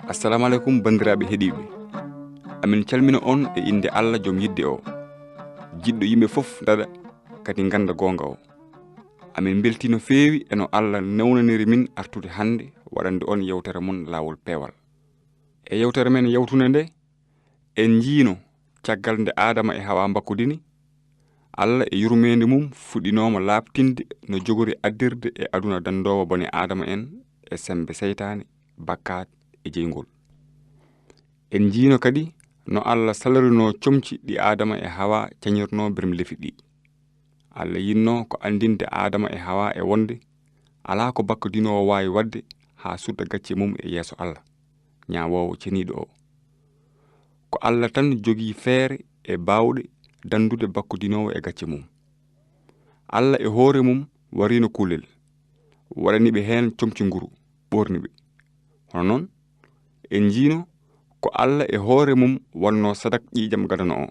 Assalamu alaikum bandiraɓe heɗiɓe. Amin calmina on e inde Allah joom yidde o. Jiɗɗo yimɓe fof dada kadi ganda gonga o. Amin belti no feewi eno Allah newnaniri min artude hande waɗande on yewtere mon lawol peewal. E yewtere men yewtune nde en jiino caggal nde Adama e Hawa bakkudini, Allah e yurmede mum fuɗinoma labtinde no jogori addirde e aduna dandowo bone Adama en e sembe seytane, bakkat e jeygol. En jiino kadi no Allah salarino comci ɗi Adama e Hawa cañirno berem lefi ɗi. Allah yinno ko andinde Adama e Hawa e wonde ala ko bakkudinowo wawi wadde ha sudda gacce mum e yeeso Allah ñawowo ceniɗo o. Ko Allah tan jogi feere e bawɗe dandude bakkudinowo e gacce mum. Allah e hoore mum warino kulel waɗani ɓe hen comci nguru ɓorni ɓe. Hono noon en jiino ko Allah e hoore mum wanno sadak ƴiƴam gadano o,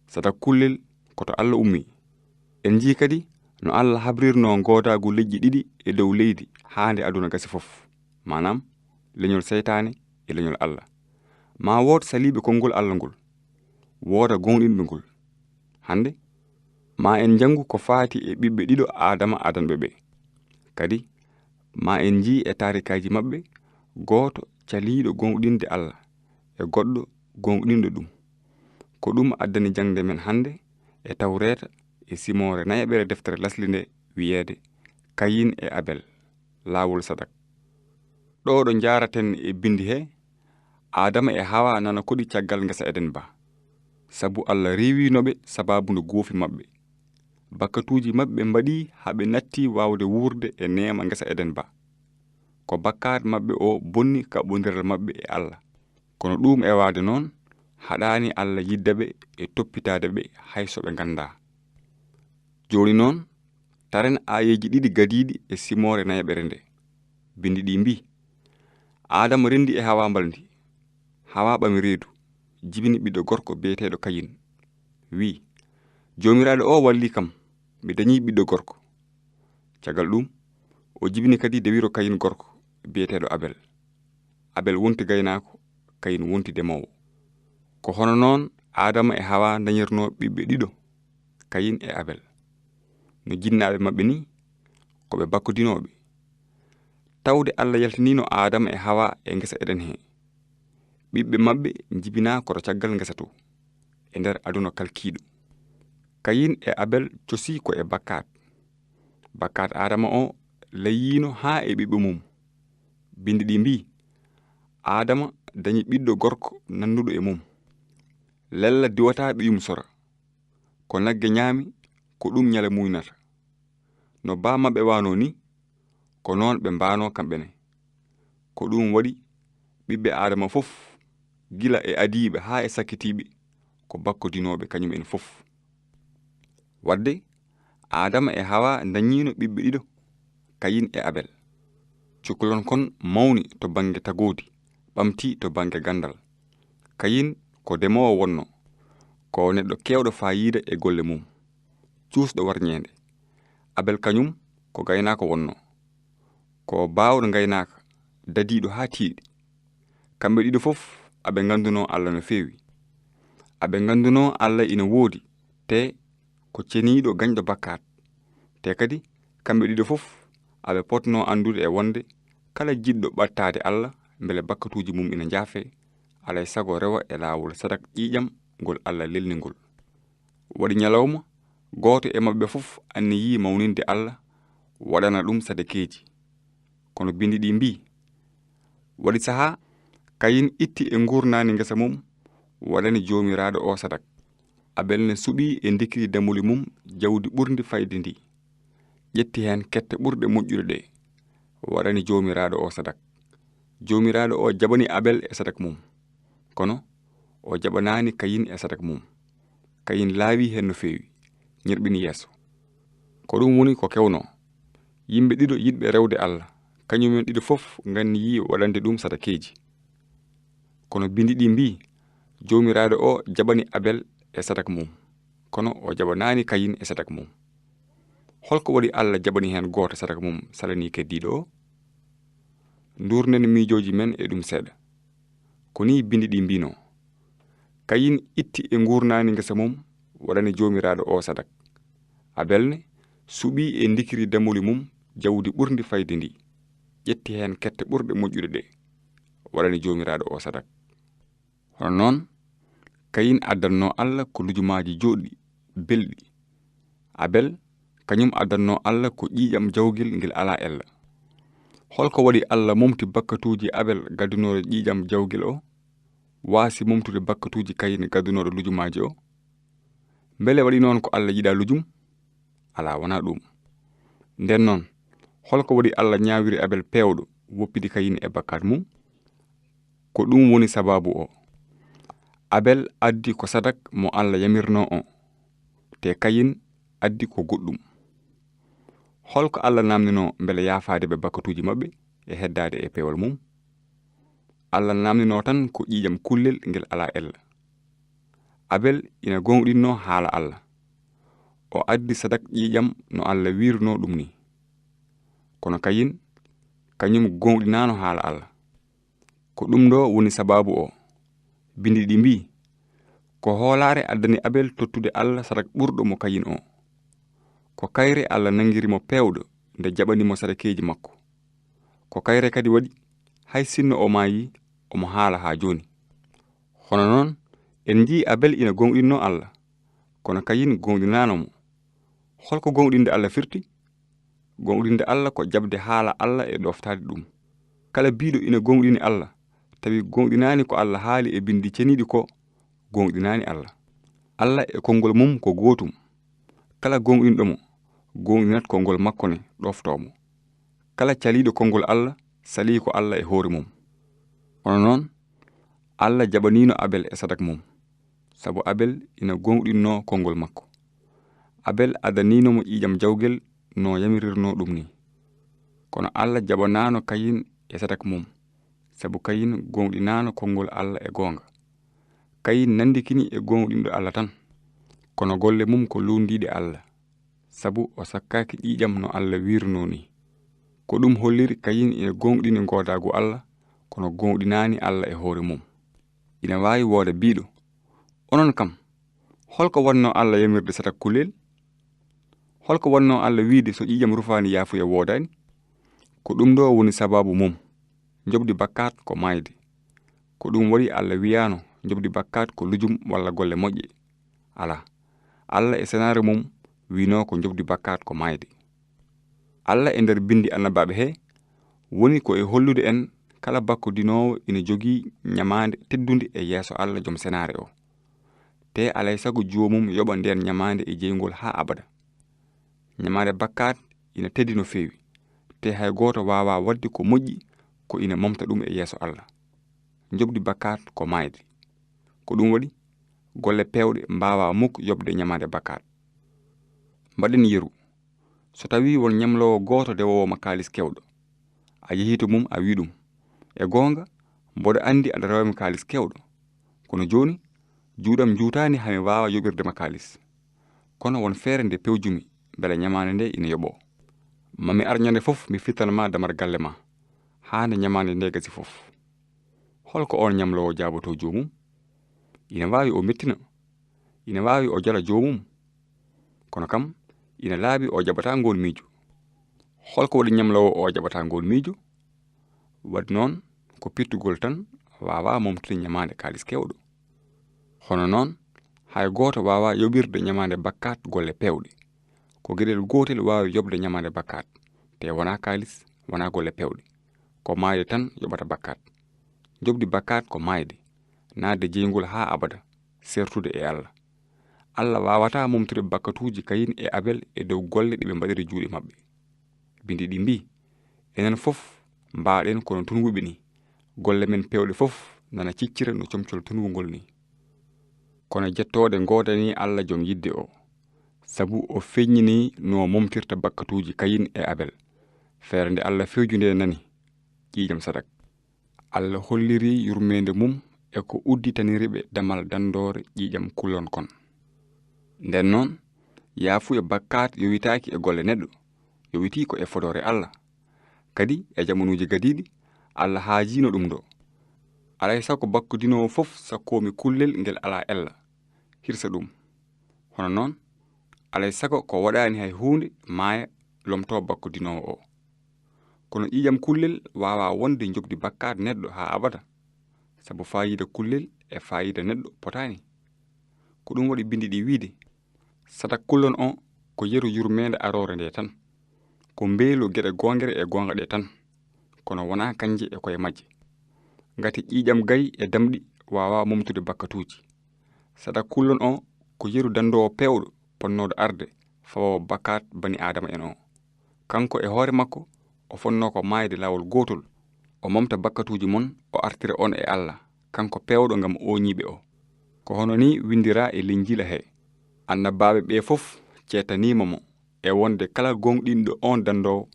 sadak kullel koto Allah ummi. En jii kadi no Allah habrirno godagu leƴƴi ɗiɗi e dow leydi hande aduna gasi fof, manam leñol seytane e leñol Allah. Ma wood saliɓe konngol Allah ngol, wooda gonɗinɓe ngol. Hande ma en jangu ko faati e ɓiɓɓe ɗiɗo Adama adanɓe ɓe. Kadi ma en jii e tarikaji maɓɓe gooto caliɗo gonɗinde Allah e goɗɗo gonɗinɗo ɗum. Ko ɗum addani jangde men hande e Tawreta e Simore nayaɓere deftere lasli nde wiyeede Kayin e Abel lawol sadak. Ɗo ɗo jaraten e bindi he Adama e Hawa nana koɗi caggal ngesa Eden ba, sabu Allah rewinoɓe sababu no goofi maɓɓe. Bakkatuji maɓɓe mbaɗi haɓe natti wawde wurde e neema ngesa Eden ba. Ko bakkat maɓɓe o bonni kaɓɓodiral maɓɓe e Allah. Kono ɗum e wade noon haɗani Allah yiddaɓe e toppitade ɓe hay so ɓe ganda. Joni noon taren ayeji ɗiɗi gadiɗi e Simore nayaɓere nde. Bindi ɗi mbi Adama rendi e Hawa mbaldi. Hawa ɓami reedu jibini ɓiɗɗo gorko biyeteɗo Kayin. Wi jomiraɗo o walli kam mi dañi ɓiɗɗo gorko. Caggal ɗum o jibini kadi dewiro Kayin gorko biyeteɗo Abel. Abel wonti gaynako, Kayin wonti demowo. Ko hono noon Adama e Hawa dañirno ɓiɓɓe ɗiɗo Kayin e Abel. No jinnaɓe maɓɓe ni koɓe bakkudinoɓe. Tawde Allah yaltinino Adama e Hawa e ngesa Eden he. Ɓiɓɓe maɓɓe jibina koto caggal ngesa to e nder aduna kalkiɗo. Kayin e Abel cosi ko e bakkat. Bakkat Adama o layyino ha e ɓiɓɓe mum. Bindi ɗi mbi Adama dañi ɓiɗɗo gorko nanduɗo e mum. Lella diwataɓe yum sora. Ko nagge ñaami ko ɗum ñala muynata. No ba maɓɓe wano ni ko noon ɓe mbano kamɓene. Ko ɗum waɗi ɓiɓɓe Adama fof gila e adiɓe ha e sakkitiɓe ko bakkudinoɓe kañum en fof. Wadde Adama e Hawa dañino ɓiɓɓe ɗiɗo Kayin e Abel. Cukalon kon mawni to bange tagodi, ɓamti to bange gandal. Kayin ko demowo wonno, ko neɗɗo kewɗo fayida e golle mum, cuusɗo warñede. Abel kañum ko gaynako wonno, ko bawɗo gaynaka dadiɗo ha tiiɗi. Kamɓe ɗiɗo fof aɓe ganduno Allah no feewi. Aɓe ganduno Allah ina woodi te ko ceniɗo gañɗo bakkat. Te kadi kamɓe ɗiɗo fof aɓe potno andude e wonde kala jiɗɗo ɓattade Allah beele bakkatuji mum ina jaafe alay sago rewa e lawol sadak ƴiƴam ngol Allah lelni ngol. Waɗi ñalawma gooto e maɓɓe fof anniyi mawninde Allah waɗana ɗum sadakeji. Kono bindi ɗi mbi waɗi saha Kayin itti e gurnani ngesa mum waɗani jomiraɗo o sadak. Abel ne suɓi e ndikiri damuli mum jawdi ɓurdi fayde ndi. Ƴetti hen kette ɓurɗe moƴƴude ɗe waɗani jomiraɗo o sadak. Jomiraɗo o jaɓani Abel e sadak mum, kono o jaɓanani Kayin e sadak mum. Kayin laawi hen no feewi, ñirɓini yeeso. Ko ɗum woni ko kewno yimɓe ɗiɗo yiɗɓe rewde Allah kañumen ɗiɗo fof ganniyi waɗande ɗum sadakeji. Kono bindi ɗi mbi jomiraɗo o jaɓani Abel e sadak mum, kono o jaɓanani Kayin e sadak mum. holko waɗi Allah jaɓani hen goto sadaka mum salani keddiɗo o? Durnen miijoji men e ɗum seeɗa. Ko ni bindi ɗi mbino: Kayin itti e gurnani ngesa mum waɗani jomiraɗo o sadak. Abel ne suɓi e ndikiri damoli mum jawdi ɓurdi fayde ndi, ƴetti hen kette ɓurɗe moƴƴude ɗe waɗani jomiraɗo o sadak. Hono noon Kayin addanno Allah ko lujumaji joɗɗi belɗi. Abel kañum addanno Allah ko ƴiƴam jawgel ngel ala ella. Holko waɗi Allah momti bakkatuji Abel gaddunoɗo ƴiƴam jawgel o waasi momtude bakkatuji Kayin gaddunoɗo lujumaji o? Mbele waɗi noon ko Allah yiɗa lujum? Ala wona ɗum. Nden noon holko waɗi Allah ñaawiri Abel pewɗo woppidi Kayin e bakkat mum? Ko ɗum woni sababu o. Abel addi ko sadak mo Allah yamirno o, te Kayin addi ko goɗɗum. Holko Allah namdino mbele yaafade ɓe bakkatuji maɓɓe e heddade e pewal mum? Allah namdino tan ko ƴiƴam kullel ngel ala ella. Abel ina gonɗinno haala Allah. O addi sadak ƴiƴam no Allah wirno ɗum ni. Kono Kayin kañum gonɗinano haala Allah. Ko ɗum ɗo woni sababu o. Bindi ɗi mbi: Ko hoolare addani Abel tottude Allah sadak ɓurɗo mo Kayin o. Ko kayre Allah nangirimo pewɗo nde jaɓanimo sadakeji makko. Ko kayre kadi waɗi hay sinno o maayi omo haala ha joni. Hono noon en jii Abel ina gonɗinno Allah, kono Kayin gonɗinanomo. Holko gonɗinde Allah firti? Gonɗinde Allah ko jabde haala Allah e ɗoftade ɗum. Kala biiɗo ina gonɗini Allah tawi gonɗinani ko Allah haali e bindi ceniɗi ko gonɗinani Allah. Allah e konngol mum ko gootum. Kala gonɗinɗomo gonɗinat konngol makko ne ɗoftomo. Kala caliɗo konngol Allah sali ko Allah e hoore mum. Hono noon Allah jaɓanino Abel e sadak mum, sabu Abel ina gonɗinno konngol makko. Abel addaninomo ƴiƴam jawgel no yamirirno ɗum ni. Kono Allah jaɓanano Kayin e sadak mum, sabu Kayin gonɗinano konngol Allah e goonga. Kayin nandikini e gonɗinɗo Allah tan, kono golle mum ko lundiɗe Allah, sabu o sakkaki ƴiƴam no Allah wirno ni. Ko ɗum holliri Kayin ina gonɗini godagu Allah, kono gonɗinani Allah e hoore mum. Ina wawi wooda biiɗo: Onon kam, holko wanno Allah yamirde sadak kullel? Holko wanno Allah wiide so ƴiƴam rufani yaafuya woodani? Ko ɗum ɗo woni sababu mum. Jobdi bakkat ko mayde. Ko ɗum waɗi Allah wiyano jobdi bakkat ko lujum walla golle moƴƴe. Ala, Allah e senare mum wino ko jobdi bakkat ko mayde. Allah e nder bindi annabaɓe he woni ko e hollude en kala bakkodinowo ina jogii ñamande teddunde e yeeso Allah joom senare o. Te alay sago joomum yoɓa nden ñamande e jeygol ha abada. Ñamande bakkat ina teddi no feewi, te hay goto wawa wadde ko moƴƴi ko ina momta ɗum e yeeso Allah. Jobdi bakkat ko mayde. Ko ɗum waɗi golle pewɗe mbawa mukk yoɓde ñamande bakkat. Mbaɗen yeru: So tawi won ñamlowo goto dewowoma kalis kewɗo, a yehi to mum a wi ɗum: E goonga mboɗo andi aɗa rewami kalis kewɗo, kono joni juuɗam juutani hami wawa yoɓirdema kalis. Kono won feere nde pewjumi bele ñamande nde ina yoɓo. Mami ar ñande fof mi fittanma damar galle ma hande ñamande nde gasi fof. Holko on ñamlowo jaaboto joomum? Ina wawi o mettina, ina wawi o jala joomum, kono kam ina laaɓi o jaɓata ngol miijo. Holko waɗi ñamlowo o jaɓata ngol miijo? Waɗi noon ko pittugol tan wawa momtude ñamande kalis kewɗo. Hono noon hay goto wawa yoɓirde ñamande bakkat golle pewɗe. Ko gueɗel gotel wawi yoɓde ñamande bakkat, te wona kalis, wona golle pewɗe. Ko mayde tan yoɓata bakkat. Jobdi bakkat ko mayde, naade jeygol ha abada, sertude e Allah. Allah wawata momtude bakkatuji Kayin e Abel e dow golle ɗe ɓe mbaɗiri juuɗe maɓɓe. Bindi ɗi mbi: Enen fof mbaɗen kono tunwuɓe ni, golle men pewɗe fof nana ciccira no comcol tunwugol ni. Kono jettode godani Allah joom yidde o, sabu o feññini no momtirta bakkatuji Kayin e Abel. Feere nde Allah fewju nde nani ƴiƴam sadak. Allah holliri yurmede mum e ko udditaniriɓe damal dandore ƴiƴam kullon kon. Nden noon yaafu e bakkat yowitaaki e golle neɗɗo yowiti ko e fodore Allah kadi e jamonuji gadiɗi Allah haajino ɗum ɗo alay sago bakkudinowo fof sakkomi kullel ngel ala ella hirsa ɗum hono noon alay sago ko waɗani hay hunde maaya lomto bakkudinowo o kono ƴiƴam kullel wawa wonde jogdi bakkat neɗɗo ha abada sabu fayida kullel e fayida neɗɗo potani ko ɗum waɗi bindi ɗi wiide sadak kullon on ko yeru yurmede arore nde tan ko mbeelo geɗe gongere e gonga ɗe tan kono wona kanje e koye majje ngati ƴiƴam gayi e damɗi wawa momtude bakkatuji sadak kullon on ko yeru dandowo pewɗo ponnodo arde fawo bakkat bani adama en o kanko e hoore makko o fonno ko mayde lawol gotol o momta bakkatuji mon o artira on e Allah kanko pewɗo ngam o ñiɓe o ko hono ni windira e linjila he annabaɓe ɓe fof ceetanima mo e wonde kala gonɗinɗo on dandowo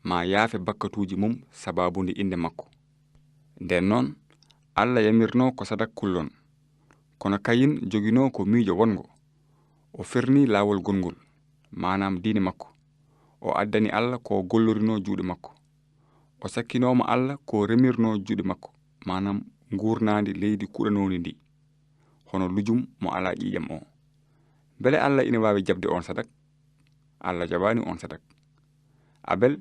ma yaafe bakkatuji mum sababude inde makko nden noon Allah yamirno ko sadak kullon kono Kayin jogino ko miijo wongo o ferni lawol gongol manam diine makko o addani Allah ko gollorino juuɗe makko o sakkinoma Allah ko remirno juuɗe makko manam gurnandi leydi kuɗanodi ndi hono lujum mo ala ƴiƴam o bele Allah ina wawi jabde on sadak Allah jabani on sadak Abel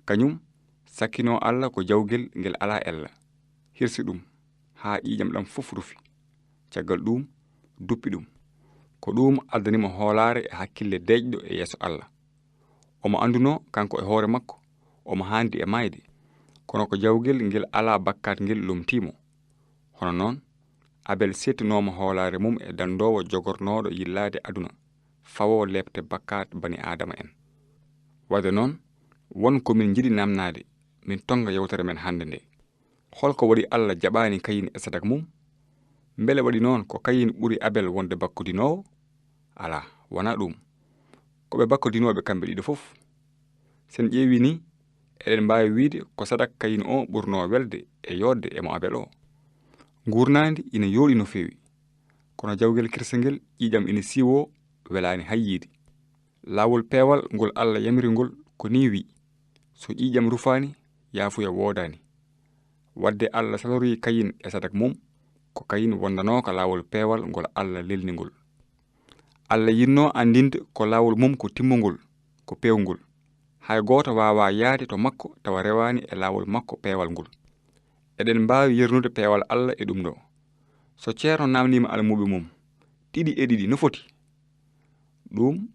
kañum sakkino Allah ko jawgel ngel ala ella hirsi ɗum ha ƴiƴam ɗam fof rufi caggal ɗum duppi ɗum ko ɗum addanimo hoolare e hakkille deƴƴo e yeeso Allah omo anduno kanko e hoore makko omo handi e mayde kono ko jawgel ngel ala bakkat ngel lomtimo hono noon Abel settinoma hoolare mum e dandowo jogornoɗo yillade aduna fawo lepte bakkat bani adama en wadde noon won komin jiɗi namnade min tonga yewtere men hande nde holko waɗi Allah jaɓani Kayin e sadak mum mbele waɗi noon ko Kayin ɓuri Abel wonde bakkudinowo ala wona ɗum koɓe bakkudinoɓe kamɓe ɗiɗo fof sen ƴeewi ni eɗen mbawi wiide ko sadak Kayin o ɓurno welde e yodde e mo Abel o gurnandi ina yooɗi no fewi kono jawgel kirsangel ƴiƴam ina siwo welani hayyide lawol peewal ngol Allah yamiri ngol ko ni wi so ƴiƴam rufani yaafuya wodani wadde Allah salori Kayin e sadak mum ko Kayin wondanoka lawol peewal ngol Allah lelni ngol Allah yinno andinde ko lawol mum ko timmugol ko pewngol hay goto wawa yaade to makko tawa rewani e lawol makko peewal ngol eɗen mbawi yernude peewal Allah e ɗum ɗo so ceerno namnima almuɓe mum ɗiɗi e ɗiɗi no foti ɗum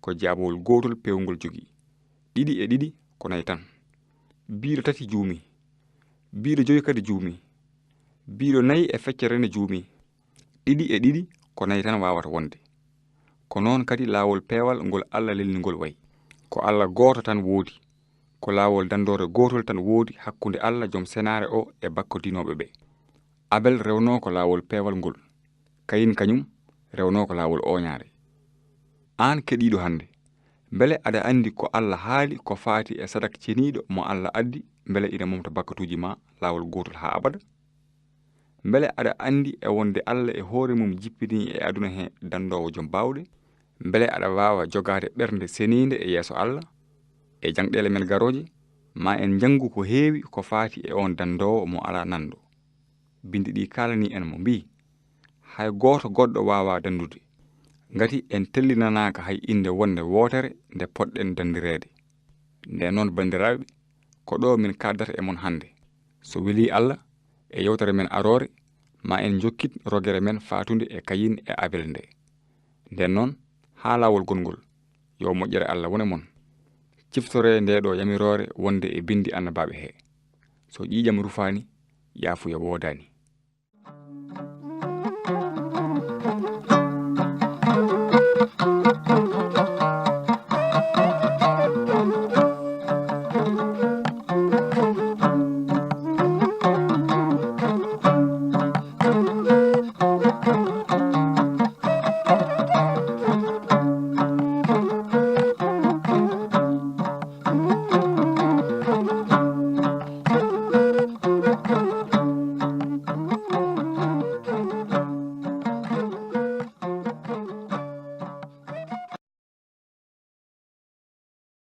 ko jaabowol gotol pewngol jogi ɗiɗi e ɗiɗi ko nayi tan biiɗo tati juumi biiɗo joyi kadi juumi biiɗo nayi e feccere ne juumi ɗiɗi e ɗiɗi ko nayi tan wawata wonde ko noon kadi lawol peewal ngol Allah lelni ngol wayi ko Allah goto tan woodi ko lawol dandore gotol tan woodi hakkunde Allah joom senare o e bakkodinoɓe ɓe Abel rewno ko lawol peewal ngol Kayin kañum rewno ko lawol oñaare an keɗiɗo hande mbele aɗa andi ko Allah haali ko faati e sadak ceniɗo mo Allah addi mbele ina momta bakkatuji ma lawol gotol ha abada mbele aɗa andi e wonde Allah e hoore mum jippini e aduna he dandowo joom bawɗe mbele aɗa wawa jogade ɓernde senide e yeeso Allah e jangɗele men garoje ma en jangu ko heewi ko faati e on dandowo mo ala nando bindi ɗi kalani en mo mbi hay goto goɗɗo wawa dandude ngati en tellinanaka hay inde wonde wotere nde poɗɗen dandirede nde noon bandiraɓe ko ɗo min kaddata e mon hande so weli Allah e yewtere men arore ma en jokkit rogere men fatunde e Kayin e Abel nde nden noon ha lawol gongol yo moƴƴere Allah wone mon ciftore nde ɗo yamirore wonde e bindi annabaɓe he so ƴiƴam rufani yaafuya wodani